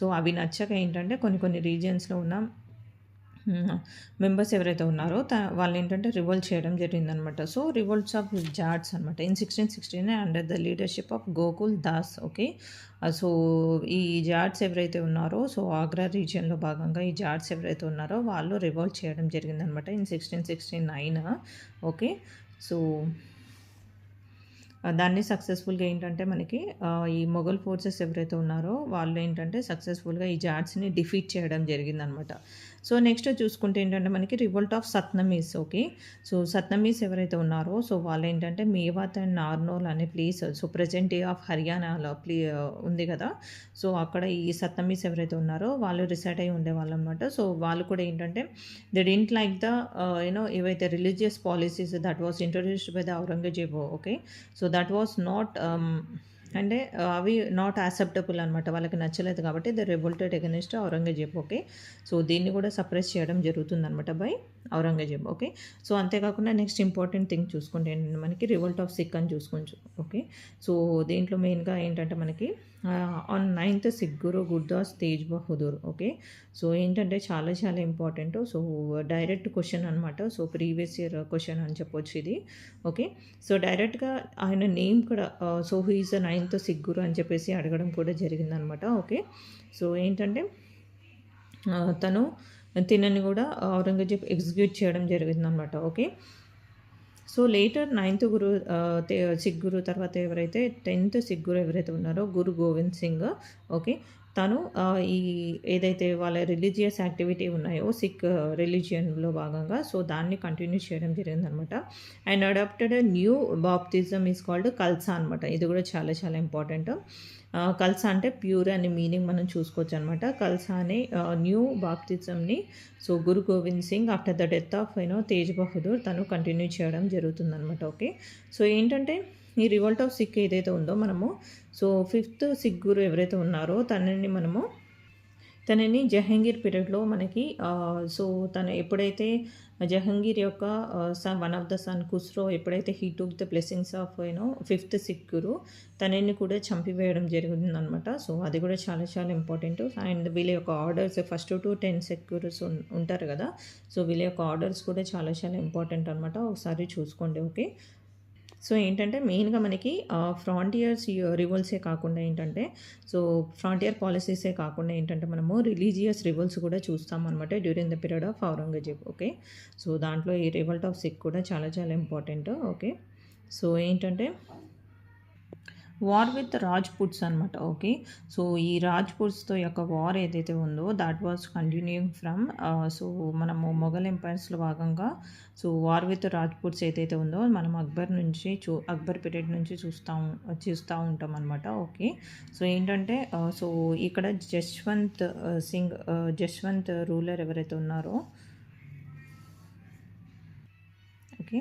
సో అవి నచ్చక ఏంటంటే కొన్ని రీజియన్స్లో ఉన్న మెంబర్స్ ఎవరైతే ఉన్నారో వాళ్ళు ఏంటంటే రివోల్ట్ చేయడం జరిగిందనమాట. సో రివోల్ట్స్ ఆఫ్ జాట్స్ అనమాట in 1616 under the leadership of Gokul Das, okay. So ఈ జాట్స్ ఎవరైతే ఉన్నారో, సో ఆగ్రా రీజియన్లో భాగంగా ఈ జాట్స్ ఎవరైతే ఉన్నారో వాళ్ళు రివోల్ట్ చేయడం జరిగిందనమాట ఇన్ 1669, ఓకే. సో దాన్ని సక్సెస్ఫుల్గా ఏంటంటే మనకి ఈ మొఘల్ ఫోర్సెస్ ఎవరైతే ఉన్నారో వాళ్ళు ఏంటంటే సక్సెస్ఫుల్గా ఈ జాట్స్ని డిఫీట్ చేయడం జరిగిందనమాట. సో నెక్స్ట్ చూసుకుంటే ఏంటంటే మనకి రివోల్ట్ ఆఫ్ సత్నమీస్, ఓకే. సో సత్నమీస్ ఎవరైతే ఉన్నారో సో వాళ్ళు ఏంటంటే మేవాత్ అండ్ నార్నోల్ అనే place, so present day of హర్యానాలో ఉంది కదా. సో అక్కడ ఈ సత్నమీస్ ఎవరైతే ఉన్నారో వాళ్ళు రిసైడ్ అయి ఉండేవాళ్ళు అనమాట. సో వాళ్ళు కూడా ఏంటంటే దే డింట్ లైక్ ద ఏవైతే religious policies that was introduced by the Aurangzeb, okay. So that was not అంటే అవి నాట్ యాక్సెప్టబుల్ అనమాట, వాళ్ళకి నచ్చలేదు కాబట్టి the revolted against Aurangzeb, okay. So దీన్ని కూడా సప్రెస్ చేయడం జరుగుతుందనమాట బై ఔరంగజేబ్, ఓకే. సో అంతేకాకుండా నెక్స్ట్ ఇంపార్టెంట్ థింగ్ చూసుకుంటే ఏంటంటే మనకి రివోల్ట్ ఆఫ్ సిక్ అని చూసుకోవచ్చు, ఓకే. సో దీంట్లో మెయిన్గా ఏంటంటే మనకి on 9th Sikh Guru Gurdas Tej Bahadur, okay. So ఏంటంటే చాలా చాలా ఇంపార్టెంట్. సో డైరెక్ట్ క్వశ్చన్ అనమాట. సో ప్రీవియస్ ఇయర్ క్వశ్చన్ అని చెప్పొచ్చు ఇది, ఓకే. సో డైరెక్ట్గా ఆయన నేమ్ కూడా so he is the 9th Sikh Guru అని చెప్పేసి అడగడం కూడా జరిగిందనమాట, ఓకే. సో ఏంటంటే తినని కూడా ఔరంగజేబ్ ఎగ్జిక్యూట్ చేయడం జరిగిందనమాట, ఓకే. సో లేటర్ 9th గురు సిక్ గురు తర్వాత ఎవరైతే 10th సిక్ గురు ఎవరైతే ఉన్నారో గురు గోవింద్ సింగ్, ఓకే. తను ఈ ఏదైతే వాళ్ళ రిలీజియస్ యాక్టివిటీ ఉన్నాయో సిక్ రిలీజియన్లో భాగంగా సో దాన్ని కంటిన్యూ చేయడం జరిగిందనమాట. అండ్ అడాప్టెడ్ న్యూ బాప్తిజం ఈజ్ కాల్డ్ కల్సా అనమాట. ఇది కూడా చాలా చాలా ఇంపార్టెంట్. కల్సా అంటే ప్యూర్ అనే మీనింగ్ మనం చూసుకోవచ్చు అనమాట. కల్సా అనే న్యూ బాప్తిజంని so Guru Gobind Singh after the death of Tegh Bahadur తను కంటిన్యూ చేయడం జరుగుతుందనమాట, ఓకే. సో ఏంటంటే ఈ రివోల్ట్ ఆఫ్ సిక్ ఏదైతే ఉందో మనము సో 5th సిక్ గురు ఎవరైతే ఉన్నారో తనని జహంగీర్ పీరియడ్లో మనకి సో తను ఎప్పుడైతే జహంగీర్ యొక్క one of the son Khusrau ఎప్పుడైతే he took the blessings of 5th Sikh Guru తనని కూడా చంపివేయడం జరిగిందనమాట. సో అది కూడా చాలా చాలా ఇంపార్టెంట్. అండ్ వీళ్ళ యొక్క orders first to 10 Sikh gurus ఉంటారు కదా. సో వీళ్ళ యొక్క ఆర్డర్స్ కూడా చాలా చాలా ఇంపార్టెంట్ అనమాట. ఒకసారి చూసుకోండి, ఓకే. సో ఏంటంటే మెయిన్గా మనకి ఫ్రాంటియర్స్ రివోల్సే కాకుండా ఏంటంటే సో ఫ్రాంటియర్ పాలసీసే కాకుండా ఏంటంటే మనము రిలీజియస్ రివోల్స్ కూడా చూస్తాం అనమాట during the period of Aurangzeb, okay. So దాంట్లో ఈ రివోల్ట్ ఆఫ్ సిక్ కూడా చాలా చాలా ఇంపార్టెంట్, ఓకే. సో ఏంటంటే వార్ విత్ రాజ్పుట్స్ అనమాట, ఓకే. సో ఈ రాజ్పుట్స్తో యొక్క వార్ ఏదైతే ఉందో that was continuing from so మనము మొఘల్ ఎంపైర్స్లో భాగంగా సో వార్ విత్ రాజ్పుట్స్ ఏదైతే ఉందో మనం అక్బర్ పీరియడ్ నుంచి చూస్తూ ఉంటాం అనమాట, ఓకే. సో ఏంటంటే సో ఇక్కడ జశ్వంత్ రూలర్ ఎవరైతే ఉన్నారో, ఓకే,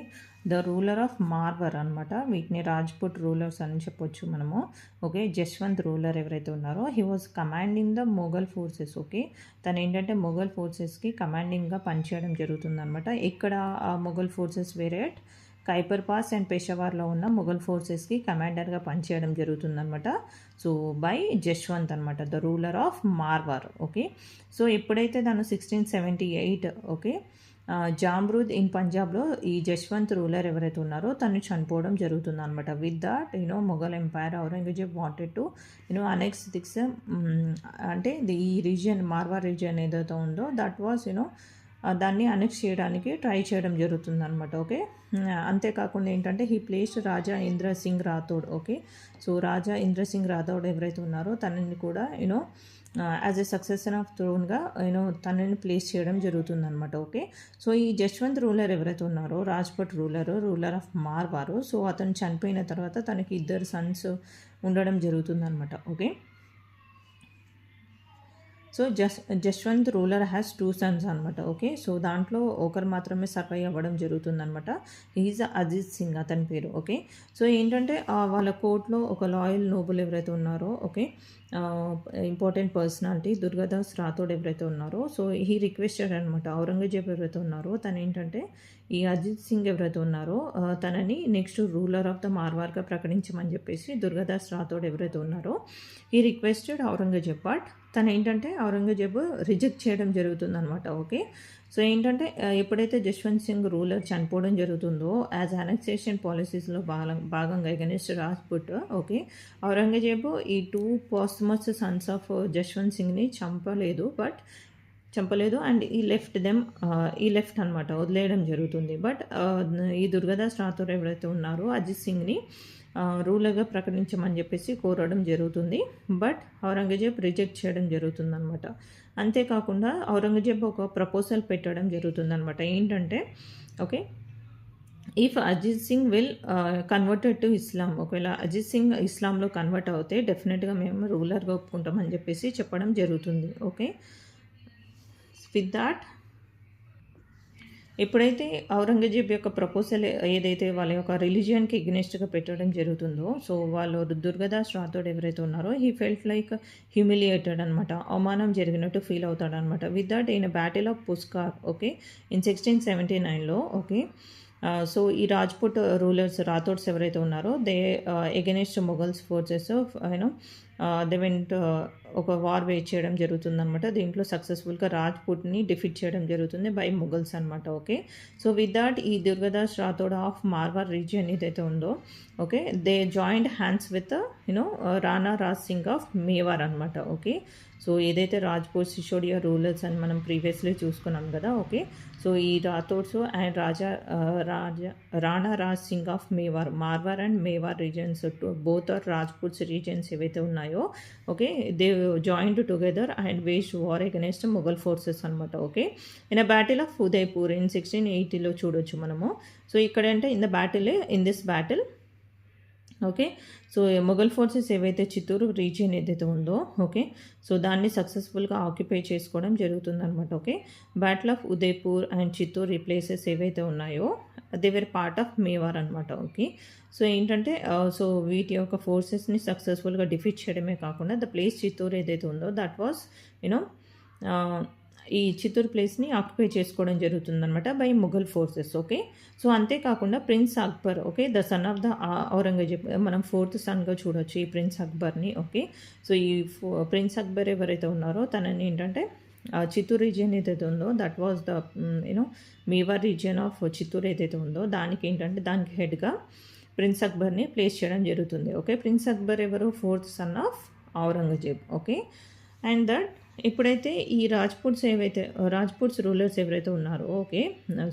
ద రూలర్ ఆఫ్ మార్వర్ అనమాట. వీటిని రాజ్పుట్ రూలర్స్ అని చెప్పొచ్చు మనము, ఓకే. జశ్వంత్ రూలర్ ఎవరైతే ఉన్నారో he was commanding the Mughal forces, okay. తను ఏంటంటే మొఘల్ ఫోర్సెస్కి కమాండింగ్గా పనిచేయడం జరుగుతుందనమాట. ఇక్కడ మొఘల్ ఫోర్సెస్ వేరే ఖైబర్ పాస్ అండ్ పెషావర్లో ఉన్న మొఘల్ ఫోర్సెస్కి కమాండర్గా పనిచేయడం జరుగుతుందనమాట. సో బై జశ్వంత్ అనమాట, the ruler of Marwar, okay. So ఎప్పుడైతే తను 1678, ఓకే, జామ్రూద్ ఇన్ పంజాబ్లో ఈ జశ్వంత్ రూలర్ ఎవరైతే ఉన్నారో తను చనిపోవడం జరుగుతుంది అనమాట. With that Mughal empire Aurangzeb wanted to annex దిక్స్ అంటే ఈ రీజియన్ మార్వార్ రీజియన్ ఏదైతే ఉందో దట్ వాజ్ దాన్ని అనెక్స్ చేయడానికి ట్రై చేయడం జరుగుతుంది అనమాట, ఓకే. అంతేకాకుండా ఏంటంటే he placed Raja Indra Singh Rathore, okay. So Raja Indra Singh Rathore ఎవరైతే ఉన్నారో తనని కూడా యాజ్ ఎ సక్సెసర్ ఆఫ్ థ్రోన్గా తనని ప్లేస్ చేయడం జరుగుతుందన్నమాట. ఓకే. సో ఈ జశ్వంత్ రూలర్ ఎవరైతే ఉన్నారో, Rajput ruler of Marwar. So అతను చనిపోయిన తర్వాత తనకి 2 సన్స్ ఉండడం జరుగుతుందన్నమాట. Okay. So Jaswant ruler has 2 sons అనమాట. ఓకే. సో దాంట్లో ఒకరు మాత్రమే సర్వైవ్ అవ్వడం జరుగుతుందనమాట. ఈజ్ అజిత్ సింగ్ అతని పేరు. ఓకే. సో ఏంటంటే వాళ్ళ కోర్టులో ఒక లాయల్ నోబుల్ ఎవరైతే ఉన్నారో, okay, important personality Durgadas Rathod ఎవరైతే ఉన్నారో, సో హీ రిక్వెస్టెడ్ అనమాట. ఔరంగజేబ్ ఎవరైతే ఉన్నారో తను ఏంటంటే ఈ అజిత్ సింగ్ ఎవరైతే ఉన్నారో తనని నెక్స్ట్ రూలర్ ఆఫ్ ద మార్వార్గా ప్రకటించమని చెప్పేసి దుర్గాదాస్ రాథోడ్ ఎవరైతే ఉన్నారో ఈ రిక్వెస్టెడ్ ఔరంగజేబ్. బట్ తను ఏంటంటే ఔరంగజేబు రిజెక్ట్ చేయడం జరుగుతుందనమాట. ఓకే. సో ఏంటంటే ఎప్పుడైతే జశ్వంత్ సింగ్ రూలర్ చనిపోవడం జరుగుతుందో యాజ్ అనెక్సేషన్ పాలసీస్లో భాగంగా ఎగెనిస్ట్ రాజ్పుట్, ఓకే, ఔరంగజేబు ఈ 2 పాస్టమస్ సన్స్ ఆఫ్ జశ్వంత్ సింగ్ని చంపలేదు అండ్ ఈ లెఫ్ట్ అనమాట, వదిలేయడం జరుగుతుంది. బట్ ఈ దుర్గాదాస్ రాథోడ్ ఎవరైతే ఉన్నారో అజిత్ సింగ్ని రూలర్గా ప్రకటించమని చెప్పేసి కోరడం జరుగుతుంది. బట్ ఔరంగజేబ్ రిజెక్ట్ చేయడం జరుగుతుందనమాట. అంతేకాకుండా ఔరంగజేబ్ ఒక ప్రపోజల్ పెట్టడం జరుగుతుందనమాట. ఏంటంటే, okay, if Ajit Singh will converted to Islam, ఒకవేళ అజిత్ సింగ్ ఇస్లాంలో కన్వర్ట్ అవుతే డెఫినెట్గా మేము రూలర్గా ఒప్పుకుంటామని చెప్పేసి చెప్పడం జరుగుతుంది. ఓకే. విత్ దాట్ ఎప్పుడైతే ఔరంగజేబ్ యొక్క ప్రపోజల్ ఏదైతే వాళ్ళ యొక్క రిలీజియన్కి ఎగ్నెస్ట్గా పెట్టడం జరుగుతుందో, సో వాళ్ళు దుర్గాదాస్ రాథోడ్ ఎవరైతే ఉన్నారో హీ ఫెల్ట్ లైక్ హ్యూమిలియేటెడ్ అనమాట, అవమానం జరిగినట్టు ఫీల్ అవుతాడనమాట. With that in battle of Pushkar, okay, in 1679లో, ఓకే, సో ఈ రాజ్పుట్ రూలర్స్ రాథోడ్స్ ఎవరైతే ఉన్నారో they against Mughals forces they went ఒక వార్ వేజ్ చేయడం జరుగుతుందనమాట. దీంట్లో సక్సెస్ఫుల్గా రాజ్పుట్ని డిఫీట్ చేయడం జరుగుతుంది బై మొఘల్స్ అనమాట. ఓకే. సో విత్ దాట్ ఈ దుర్గాదాస్ రాథోడ్ ఆఫ్ మార్వార్ రీజియన్ ఏదైతే ఉందో, okay, they joint hands with Rana Raj Singh of Mewar అనమాట. ఓకే. సో ఏదైతే రాజ్పూట్ సిసోడియా రూలర్స్ అని మనం ప్రీవియస్లీ చూసుకున్నాం కదా. ఓకే. సో ఈ Rathores and Rana Raj Singh of Marwar and Mewar regions, both are Rajputs regions ఏవైతే ఉన్నాయో, okay, they joint together and waged war against Mughal forces అనమాట. Okay. In a battle of Udaipur in 1680లో చూడొచ్చు మనము. సో ఇక్కడంటే in this battle, okay, so Mughal forces ఏవైతే Chittor region ఏదైతే ఉందో, ఓకే, సో దాన్ని సక్సెస్ఫుల్గా ఆక్యుపై చేసుకోవడం జరుగుతుందన్నమాట. Okay. Battle of Udaipur and Chittoor ఈ ప్లేసెస్ ఏవైతే ఉన్నాయో they were part of Mewar అనమాట. ఓకే. సో ఏంటంటే సో వీటి యొక్క ఫోర్సెస్ని సక్సెస్ఫుల్గా డిఫీట్ చేయడమే కాకుండా ద ప్లేస్ చిత్తూరు ఏదైతే ఉందో దట్ వాస్ ఈ చిత్తూరు ప్లేస్ని ఆక్యుపై చేసుకోవడం జరుగుతుందనమాట by Mughal forces. Okay. So అంతేకాకుండా prince Akbar, okay, the son of the Aurangzeb, మనం 4th సన్గా చూడొచ్చు ఈ ప్రిన్స్ అక్బర్ని. ఓకే. సో ఈ ప్రిన్స్ అక్బర్ ఎవరైతే ఉన్నారో తనని ఏంటంటే చిత్తూరు రీజియన్ ఏదైతే ఉందో that was the Mewar region of Chittor ఏదైతే ఉందో దానికి హెడ్గా ప్రిన్స్ అక్బర్ని ప్లేస్ చేయడం జరుగుతుంది. ఓకే. ప్రిన్స్ అక్బర్ ఎవరు? 4th son of Aurangzeb. Okay. And that ఎప్పుడైతే ఈ రాజ్పుట్స్ రూలర్స్ ఎవరైతే ఉన్నారో, ఓకే,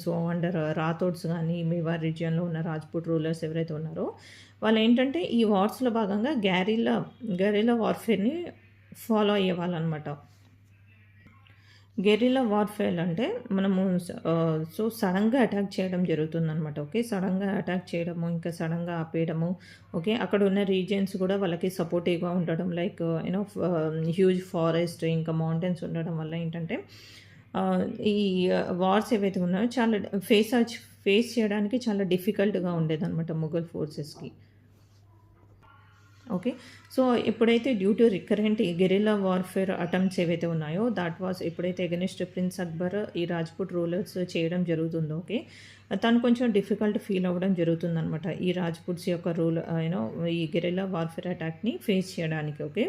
సో అండర్ రాథోడ్స్ కానీ మేవార్ రీజియన్లో ఉన్న రాజ్పుట్ రూలర్స్ ఎవరైతే ఉన్నారో వాళ్ళు ఏంటంటే ఈ వార్స్లో భాగంగా గెరిల్లా వార్ఫేర్ని ఫాలో అయ్యేవాళ్ళనమాట. గెరిల్లా వార్ఫేర్ అంటే మనము సో సడన్గా అటాక్ చేయడం జరుగుతుందనమాట. ఓకే. సడన్గా అటాక్ చేయడము, ఇంకా సడన్గా ఆపేయడము, ఓకే, అక్కడ ఉన్న రీజియన్స్ కూడా వాళ్ళకి సపోర్టివ్గా ఉండడం, లైక్ హ్యూజ్ ఫారెస్ట్ ఇంకా మౌంటైన్స్ ఉండడం వల్ల ఏంటంటే ఈ వార్స్ ఏవైతే ఉన్నాయో చాలా ఫేస్ చేయడానికి చాలా డిఫికల్ట్గా ఉండేదన్నమాట మొఘల్ ఫోర్సెస్కి. ఓకే. సో ఎప్పుడైతే due to recurrent guerrilla warfare attempts ఏవైతే ఉన్నాయో దట్ వాస్ ఎప్పుడైతే అగెనిస్ట్ ప్రిన్స్ అక్బర్ ఈ రాజ్పుట్ రూలర్స్ చేయడం జరుగుతుందో, ఓకే, తను కొంచెం డిఫికల్ట్ ఫీల్ అవ్వడం జరుగుతుందనమాట ఈ రాజ్పుట్స్ యొక్క ఈ గెరిల్లా వార్ఫేర్ అటాక్ని ఫేస్ చేయడానికి. ఓకే.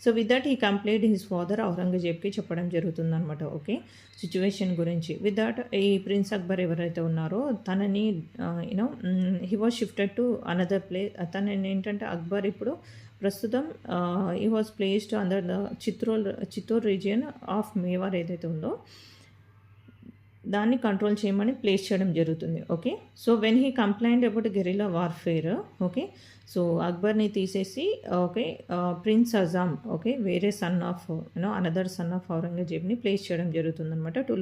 సో విత్ దట్ ఈ కంప్లైంట్ హిస్ ఫాదర్ ఔరంగజేబ్కి చెప్పడం జరుగుతుందనమాట. ఓకే, సిచ్యువేషన్ గురించి. విత్ దట్ ఈ ప్రిన్స్ అక్బర్ ఎవరైతే ఉన్నారో తనని he was shifted to another place. తనని ఏంటంటే అక్బర్ ఇప్పుడు ప్రస్తుతం he was placed under the Chittor region of Mewar ఏదైతే ఉందో దాన్ని కంట్రోల్ చేయమని ప్లేస్ చేయడం జరుగుతుంది. Okay. So when he complaint about guerrilla warfare, okay. So అక్బర్ని తీసేసి, ఓకే, ప్రిన్స్ అజామ్, ఓకే, వేరే son of another son of ఔరంగజేబ్ని ప్లేస్ చేయడం జరుగుతుందన్నమాట to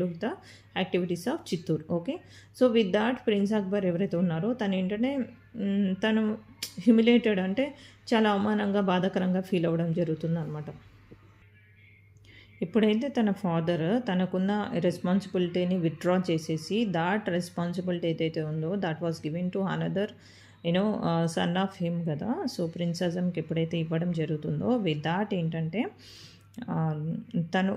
look the activities of Chittor. Okay. So with that prince Akbar ఎవరైతే ఉన్నారో తను ఏంటంటే తను హ్యూమిలేటెడ్ అంటే చాలా అవమానంగా బాధాకరంగా ఫీల్ అవ్వడం జరుగుతుందన్నమాట. ఎప్పుడైతే తన ఫాదర్ తనకున్న రెస్పాన్సిబిలిటీని విత్డ్రా చేసేసి దాట్ రెస్పాన్సిబిలిటీ ఏదైతే ఉందో that was given to another son of him కదా. సో ప్రిన్స్ అజమ్కి ఎప్పుడైతే ఇవ్వడం జరుగుతుందో విత్ దాట్ ఏంటంటే తను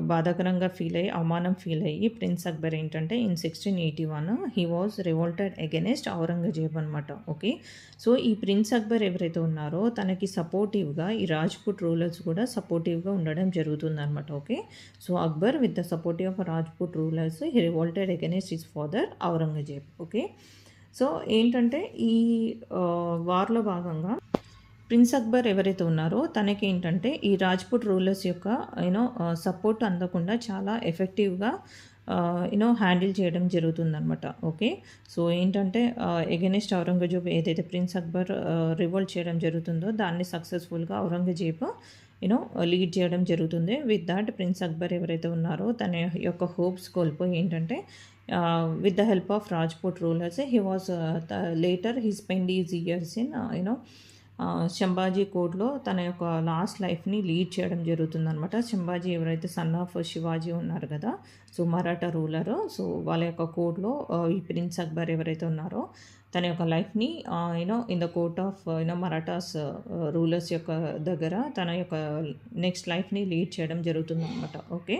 బాధాకరంగా ఫీల్ అయ్యి అవమానం ఫీల్ అయ్యి ప్రిన్స్ అక్బర్ ఏంటంటే in 1681 he was revolted against Aurangzeb అనమాట. ఓకే. సో ఈ ప్రిన్స్ అక్బర్ ఎవరైతే ఉన్నారో తనకి సపోర్టివ్గా ఈ రాజ్పుట్ రూలర్స్ కూడా సపోర్టివ్గా ఉండడం జరుగుతుంది అనమాట. Okay. So Akbar with the supportive of Rajput rulers he revolted against his father Aurangzeb. Okay. So ఏంటంటే ఈ వార్లో భాగంగా ప్రిన్స్ అక్బర్ ఎవరైతే ఉన్నారో తనకి ఏంటంటే ఈ రాజ్పుట్ రూలర్స్ యొక్క సపోర్ట్ అందకుండా చాలా ఎఫెక్టివ్గా హ్యాండిల్ చేయడం జరుగుతుందన్నమాట. ఓకే. సో ఏంటంటే ఎగెనిస్ట్ ఔరంగజేబ్ ఏదైతే ప్రిన్స్ అక్బర్ రివోల్ట్ చేయడం జరుగుతుందో దాన్ని సక్సెస్ఫుల్గా ఔరంగజేబ్ లీడ్ చేయడం జరుగుతుంది. విత్ దాట్ ప్రిన్స్ అక్బర్ ఎవరైతే ఉన్నారో తన యొక్క హోప్స్ కోల్పోయి ఏంటంటే with the help of Rajput rulers he was later he spend his years in Sambhaji కోర్ట్లో తన యొక్క లాస్ట్ లైఫ్ని లీడ్ చేయడం జరుగుతుందనమాట. శంభాజీ ఎవరైతే సన్ ఆఫ్ శివాజీ ఉన్నారు కదా, సో మరాఠా రూలరు, సో వాళ్ళ యొక్క కోర్ట్లో ఈ ప్రిన్స్ అక్బర్ ఎవరైతే ఉన్నారో తన యొక్క లైఫ్ని in the court of Marathas rulers యొక్క దగ్గర తన యొక్క నెక్స్ట్ లైఫ్ని లీడ్ చేయడం జరుగుతుందన్నమాట. ఓకే.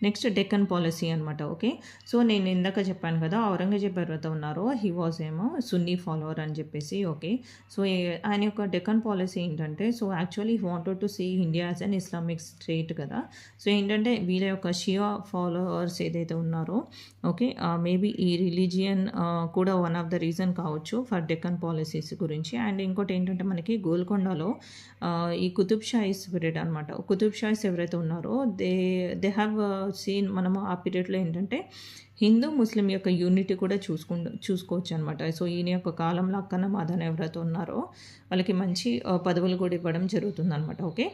నెక్స్ట్ డెక్కన్ పాలసీ అనమాట. ఓకే. సో నేను ఇందాక చెప్పాను కదా ఔరంగజేబ్ ఎవరైతే ఉన్నారో హీ వాజ్ ఏమో సున్నీ ఫాలోవర్ అని చెప్పేసి. ఓకే. సో ఆయన యొక్క డెక్కన్ పాలసీ ఏంటంటే so actually he wanted to see India as an Islamic state కదా. సో ఏంటంటే వీళ్ళ యొక్క షియా ఫాలోవర్స్ ఏదైతే ఉన్నారో ఓకే మేబీ ఈ రిలీజియన్ కూడా వన్ ఆఫ్ ద రీజన్ కావచ్చు ఫర్ డెక్కన్ పాలసీస్ గురించి. అండ్ ఇంకోటి ఏంటంటే మనకి గోల్కొండలో ఈ కుతుబ్ షాయిస్ పీరియడ్ అనమాట. కుతుబ్ షాయిస్ ఎవరైతే ఉన్నారో దే హ్యావ్ సీన్ మనము ఆ పీరియడ్లో ఏంటంటే హిందూ ముస్లిం యొక్క యూనిటీ కూడా చూసుకోవచ్చు అనమాట. సో ఈయన యొక్క కాలంలో అక్కన మాదన ఎవరైతే ఉన్నారో వాళ్ళకి మంచి పదవులు కూడా ఇవ్వడం జరుగుతుందన్నమాట. ఓకే.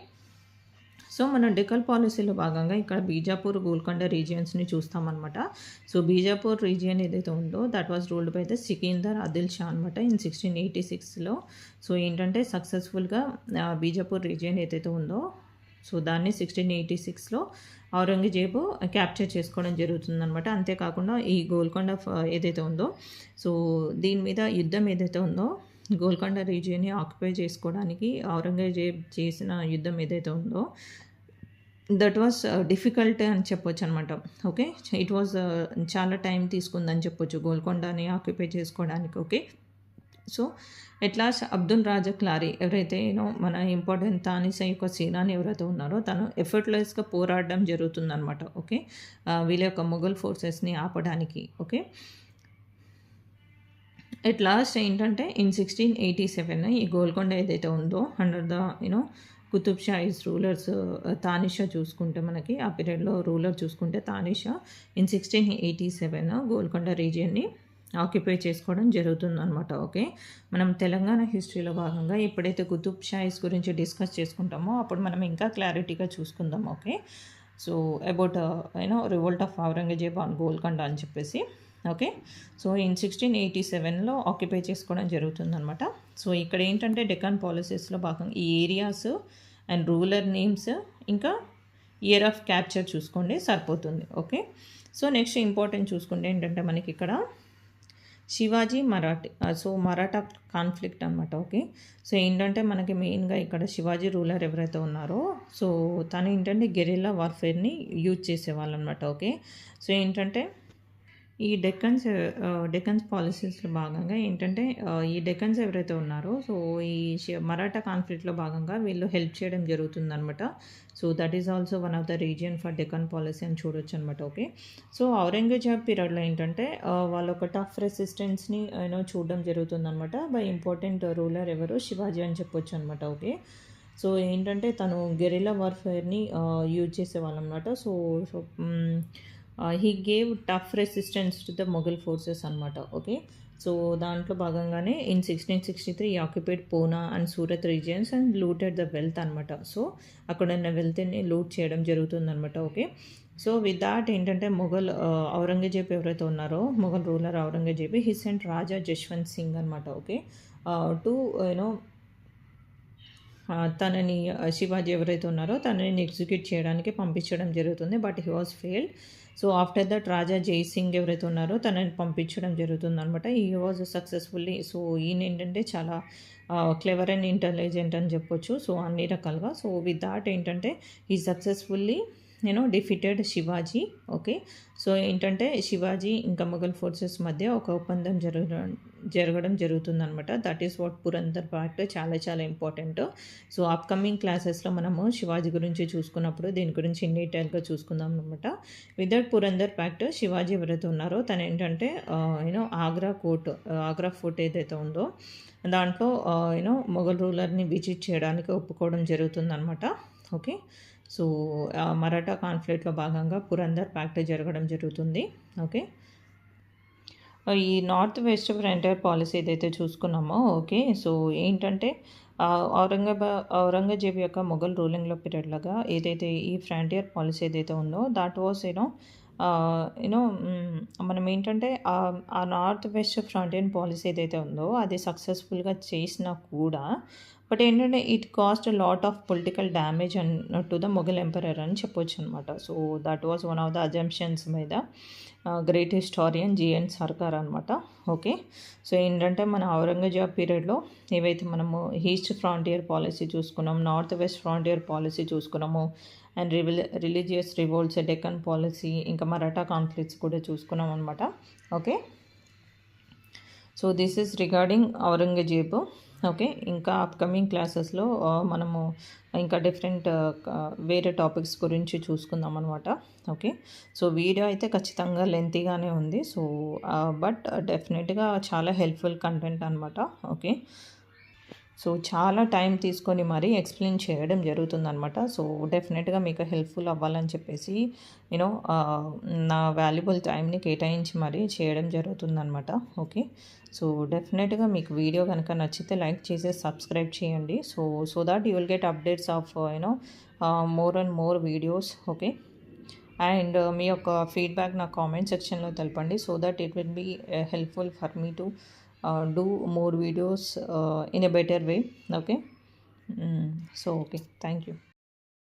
సో మన డెక్కన్ పాలసీలో భాగంగా ఇక్కడ బీజాపూర్ గోల్కొండ రీజియన్స్ని చూస్తామన్నమాట. సో బీజాపూర్ రీజియన్ ఏదైతే ఉందో that was ruled by the Sikandar Adil Shah అనమాట ఇన్ 1686లో. సో ఏంటంటే సక్సెస్ఫుల్గా బీజాపూర్ రీజియన్ ఏదైతే ఉందో సో దాన్ని 1686లో ఔరంగజేబు క్యాప్చర్ చేసుకోవడం జరుగుతుందనమాట. అంతేకాకుండా ఈ గోల్కొండ ఏదైతే ఉందో సో దీని మీద యుద్ధం ఏదైతే ఉందో గోల్కొండ రీజియన్ని ఆక్యుపై చేసుకోవడానికి ఔరంగజేబ్ చేసిన యుద్ధం ఏదైతే ఉందో దట్ వాస్ డిఫికల్ట్ అని చెప్పొచ్చు అనమాట. ఓకే. ఇట్ వాజ్ చాలా టైం తీసుకుందని చెప్పొచ్చు గోల్కొండని ఆక్యుపై చేసుకోవడానికి. ఓకే. సో ఎట్లా అబ్దుల్ రాజా క్లారీ ఎవరైతే మన ఇంపార్టెంట్ తానిసా యొక్క సేనాని ఎవరైతే ఉన్నారో తను ఎఫర్ట్లెస్గా పోరాడడం జరుగుతుందనమాట. ఓకే. వీళ్ళ యొక్క మొఘల్ ఫోర్సెస్ని ఆపడానికి. ఓకే. ఎట్ లాస్ట్ ఏంటంటే ఇన్ 1687 ఈ గోల్కొండ ఏదైతే ఉందో under the Qutb Shahis rulers Tanisha చూసుకుంటే మనకి ఆ పీరియడ్లో రూలర్ చూసుకుంటే తానిషా ఇన్ 1687 గోల్కొండ రీజియన్ని ఆక్యుపై చేసుకోవడం జరుగుతుందన్నమాట. ఓకే. మనం తెలంగాణ హిస్టరీలో భాగంగా ఎప్పుడైతే కుతుబ్ షాయిస్ గురించి డిస్కస్ చేసుకుంటామో అప్పుడు మనం ఇంకా క్లారిటీగా చూసుకుందాం. Okay. So about revolt of Aurangzeb on Golconda అని చెప్పేసి. ఓకే. సో ఇన్ 1687లో ఆక్యుపై చేసుకోవడం జరుగుతుందన్నమాట. సో ఇక్కడ ఏంటంటే డెక్కన్ పాలసీస్లో భాగంగా ఈ ఏరియాస్ అండ్ రూలర్ నేమ్స్ ఇంకా ఇయర్ ఆఫ్ క్యాప్చర్ చూసుకోండి సరిపోతుంది. ఓకే. సో నెక్స్ట్ ఇంపార్టెంట్ చూసుకుంటే ఏంటంటే మనకి ఇక్కడ శివాజీ మరాఠా కాన్ఫ్లిక్ట్ అనమాట. ఓకే. సో ఏంటంటే మనకి మెయిన్గా ఇక్కడ శివాజీ రూలర్ ఎవరైతే ఉన్నారో సో తను ఏంటంటే గెరిల్లా వార్ఫేర్ని యూజ్ చేసేవాళ్ళు అనమాట. ఓకే. సో ఏంటంటే ఈ డెక్కన్స్ పాలసీస్లో భాగంగా ఏంటంటే ఈ డెక్కన్స్ ఎవరైతే ఉన్నారో సో ఈ మరాఠా కాన్ఫ్లిక్ట్లో భాగంగా వీళ్ళు హెల్ప్ చేయడం జరుగుతుందనమాట. So that is also one of the region for Deccan policy అని చూడొచ్చు అనమాట. ఓకే. సో ఔరంగజేబ్ పీరియడ్లో ఏంటంటే వాళ్ళ ఒక టఫ్ రెసిస్టెన్స్ని చూడడం జరుగుతుందనమాట బై ఇంపార్టెంట్ రూలర్ ఎవరు శివాజీ అని చెప్పొచ్చు అనమాట. ఓకే. సో ఏంటంటే తను గెరిల్లా వార్ఫేర్ని యూజ్ చేసేవాళ్ళు అనమాట. So he gave tough resistance to the Mughal forces అనమాట. ఓకే. సో దాంట్లో భాగంగానే ఇన్ 1663 ఈ occupied Poona and Surat regions and looted the wealth అనమాట. సో అక్కడ ఉన్న వెల్త్ని లూట్ చేయడం జరుగుతుందనమాట. ఓకే. సో విత్ దాట్ ఏంటంటే మొఘల్ ఔరంగజేబ్ ఎవరైతే ఉన్నారో Mughal ruler Aurangzeb he sent Raja Jaswant Singh అనమాట. ఓకే. టు యూనో తనని శివాజీ ఎవరైతే ఉన్నారో తనని ఎగ్జిక్యూట్ చేయడానికి పంపించడం జరుగుతుంది. But he was failed. So after that Raja Jaisingh ఎవరైతే ఉన్నారో తనని పంపించడం జరుగుతుందనమాట. ఈ వాజ్ సక్సెస్ఫుల్లీ. సో ఈయన ఏంటంటే చాలా క్లెవర్ అండ్ ఇంటెలిజెంట్ అని చెప్పొచ్చు. సో అన్ని రకాలుగా. సో విత్ దాట్ ఏంటంటే ఈ successfully defeated Shivaji. Okay. So ఏంటంటే శివాజీ ఇంకా మొఘల్ ఫోర్సెస్ మధ్య ఒక ఒప్పందం జరగడం జరుగుతుందనమాట. దట్ ఈస్ వాట్ పురందర్ పాక్ట్ చాలా చాలా ఇంపార్టెంట్. సో అప్కమింగ్ క్లాసెస్లో మనము శివాజీ గురించి చూసుకున్నప్పుడు దీని గురించి ఇన్ డీటెయిల్గా చూసుకుందాం అనమాట. వితౌట్ పురందర్ పాక్ట్ శివాజీ ఎవరైతే ఉన్నారో తను ఏంటంటే ఆగ్రా ఫోర్ట్ ఏదైతే ఉందో దాంట్లో మొఘల్ రూలర్ని విజిట్ చేయడానికి ఒప్పుకోవడం జరుగుతుందనమాట. ఓకే. సో మరాఠా కాన్ఫ్లిక్ట్లో భాగంగా పురందర్ ప్యాక్ట్ జరగడం జరుగుతుంది. ఓకే. ఈ నార్త్ వెస్ట్ ఫ్రంటియర్ పాలసీ ఏదైతే చూసుకున్నామో ఓకే. సో ఏంటంటే ఔరంగజేబ్ యొక్క మొఘల్ రూలింగ్లో పీరియడ్లాగా ఏదైతే ఈ ఫ్రంటియర్ పాలసీ ఏదైతే ఉందో దాట్ వాస్ మనం ఏంటంటే ఆ నార్త్ వెస్ట్ ఫ్రంటియర్ పాలసీ ఏదైతే ఉందో అది సక్సెస్ఫుల్గా చేసినా కూడా బట్ ఏంటంటే it cost lot of political damage to the Mughal emperor అని చెప్పొచ్చు అనమాట. So that was one of the assumptions మీద గ్రేట్ హిస్టారియన్ జిఎన్ సర్కార్ అనమాట. ఓకే. సో ఏంటంటే మన ఔరంగజేబ్ పీరియడ్లో ఏవైతే మనము ఈస్ట్ ఫ్రాంటియర్ పాలసీ చూసుకున్నాం, నార్త్ వెస్ట్ ఫ్రాంటియర్ పాలసీ చూసుకున్నాము, and religious revolts, Deccan policy, ఇంకా మరాఠా కాన్ఫ్లిక్ట్స్ కూడా చూసుకున్నాం అనమాట. Okay. So this is regarding Aurangzeb. Okay. ఇంకా అప్కమింగ్ క్లాసెస్లో మనము ఇంకా డిఫరెంట్ వేరే టాపిక్స్ గురించి చూసుకుందాం అనమాట. ఓకే. సో వీడియో అయితే ఖచ్చితంగా లెంతీగానే ఉంది. సో బట్ డెఫినెట్గా చాలా హెల్ప్ఫుల్ కంటెంట్ అనమాట. ఓకే. సో చాలా టైం తీసుకొని మరీ ఎక్స్ప్లెయిన్ చేయడం జరుగుతుందనమాట. సో డెఫినెట్గా మీకు హెల్ప్ఫుల్ అవ్వాలని చెప్పేసి నా వాల్యుబుల్ టైంని కేటాయించి మరీ చేయడం జరుగుతుందనమాట. ఓకే. సో డెఫినెట్గా మీకు వీడియో కనుక నచ్చితే లైక్ చేసి సబ్స్క్రైబ్ చేయండి. So that you will get updates of more and more videos. Okay. And మీ యొక్క ఫీడ్బ్యాక్ నా కామెంట్ సెక్షన్లో తెలపండి. So that it will be helpful for me టు do more videos in a better way. Okay. So okay, thank you.